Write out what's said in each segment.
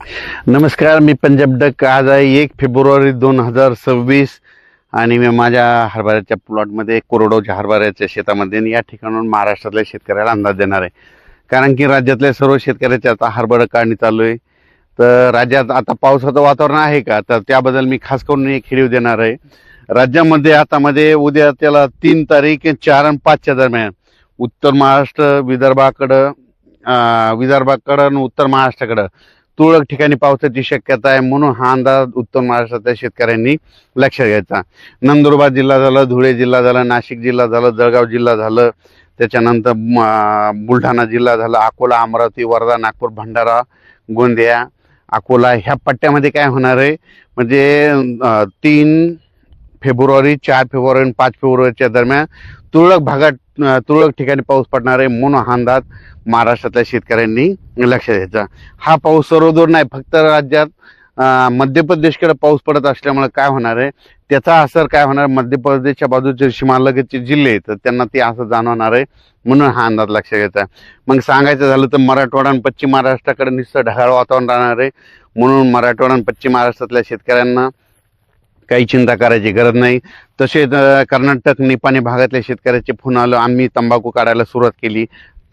नमस्कार, मी पंजाब डक. आज आहे 1 फेब्रुवारी 2026 आणि मी माझ्या हरभऱ्याच्या प्लॉटमध्ये कोरडवाच्या हरभऱ्याच्या शेतामध्ये या ठिकाणाहून महाराष्ट्रातल्या शेतकऱ्याला अंदाज देणार आहे. कारण की राज्यातल्या सर्व शेतकऱ्याचे आता हरभरा काढणी चालू आहे. तर राज्यात आता पावसाचं वातावरण आहे का, तर त्याबद्दल मी खास करून एक व्हिडिओ देणार आहे. राज्यामध्ये आता उद्या त्याला 3 तारीख 4 आणि 5च्या दरम्यान उत्तर महाराष्ट्र विदर्भाकडं आणि उत्तर महाराष्ट्राकडं तुरळक ठिकाणी पावसाची शक्यता आहे. म्हणून हा अंदाज उत्तर महाराष्ट्रातल्या शेतकऱ्यांनी लक्षात घ्यायचा. नंदुरबार जिल्हा झाला, धुळे जिल्हा झाला, नाशिक जिल्हा झाला, जळगाव जिल्हा झालं, त्याच्यानंतर बुलढाणा जिल्हा झाला, अकोला, अमरावती, वर्धा, नागपूर, भंडारा, गोंदिया, अकोला ह्या पट्ट्यामध्ये काय होणार आहे म्हणजे 3 फेब्रुवारी, 4 फेब्रुवारी आणि 5 फेब्रुवारीच्या दरम्यान तुरळक ठिकाणी पाऊस पडणार आहे. म्हणून हा अंदाज महाराष्ट्रातल्या शेतकऱ्यांनी लक्षात घ्यायचा. हा पाऊस सर्वदूर नाही, फक्त राज्यात मध्य प्रदेशकडे पाऊस पडत असल्यामुळे काय होणार आहे, त्याचा असर काय होणार, मध्य प्रदेशच्या बाजूचे सीमालगतचे जिल्हे तर त्यांना ते असं जाणवणार आहे. म्हणून हा अंदाज लक्षात घ्यायचा. मग सांगायचं झालं तर मराठवाडा आणि पश्चिम महाराष्ट्राकडे नुसतं ढगाळ वातावरण राहणार आहे. म्हणून मराठवाडा आणि पश्चिम महाराष्ट्रातल्या शेतकऱ्यांना काही चिंता करायची गरज नाही. तसेच कर्नाटक, निपाणी भागातल्या शेतकऱ्याचे फोन आलं, आम्ही तंबाखू काढायला सुरुवात केली,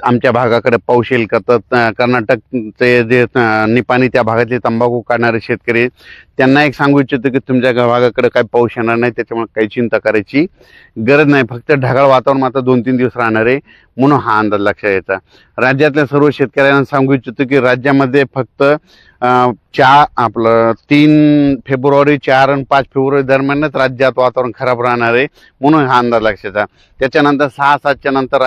आमच्या भागाकडे पाऊस येईल का. तर कर्नाटकचे जे निपाणी त्या भागातले तंबाखू काढणारे शेतकरी त्यांना एक सांगू इच्छितो की तुमच्या भागाकडे काही पाऊस येणार नाही, त्याच्यामुळे काही चिंता करायची गरज नाही. फक्त ढगाळ वातावरण मात्र 2-3 दिवस राहणार आहे. म्हणून हा अंदाज लक्षात घ्यायचा. राज्यातल्या सर्व शेतकऱ्यांना सांगू इच्छितो की राज्यामध्ये फक्त 3 फेब्रुवारी, 4 आणि 5 फेब्रुवारी दरम्यानच राज्यात वातावरण खराब राहणार आहे. म्हणून हा अंदाज लक्षात घ्यायचा. त्याच्यानंतर 6-7च्या नंतर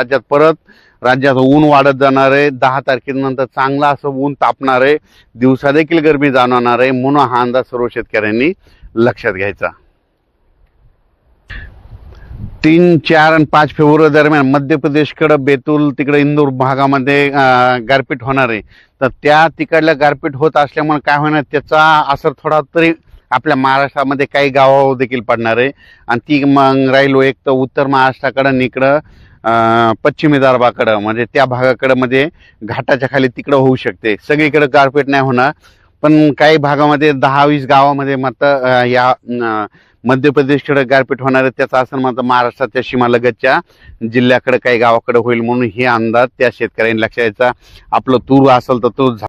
राज्यात ऊन वाढत जाणार आहे. 10 तारखेनंतर चांगलं असं ऊन तापणार आहे, दिवसा देखील गरमी जाणवणार आहे. म्हणून हा अंदाज सर्व शेतकऱ्यांनी लक्षात घ्यायचा. 3, 4 आणि 5 फेब्रुवारी दरम्यान मध्य प्रदेशकडे बेतूल तिकडे इंदूर भागामध्ये गारपीट होणार आहे. तर त्या तिकडल्या गारपीट होत असल्यामुळे काय होणार, त्याचा असर थोडा तरी आपल्या महाराष्ट्रामध्ये काही गावावर देखील पडणार आहे. आणि ती मग राहिलो एक तर उत्तर महाराष्ट्राकडं आणि इकडं पश्चिम विदर्भाकडं म्हणजे त्या भागाकडं मध्ये घाटाच्या खाली तिकडं होऊ शकते. सगळीकडे गारपीट नाही होणार, पण काही भागामध्ये 10-20 गावामध्ये मात्र या मध्य प्रदेशकडे गारपीट होणार आहे. त्याचा असर मात्र महाराष्ट्राच्या सीमालगतच्या जिल्ह्याकडे काही गावाकडे होईल. म्हणून हे अंदाज त्या शेतकऱ्यांनी लक्षात घ्यायचा. आपलं तूर असेल तर तो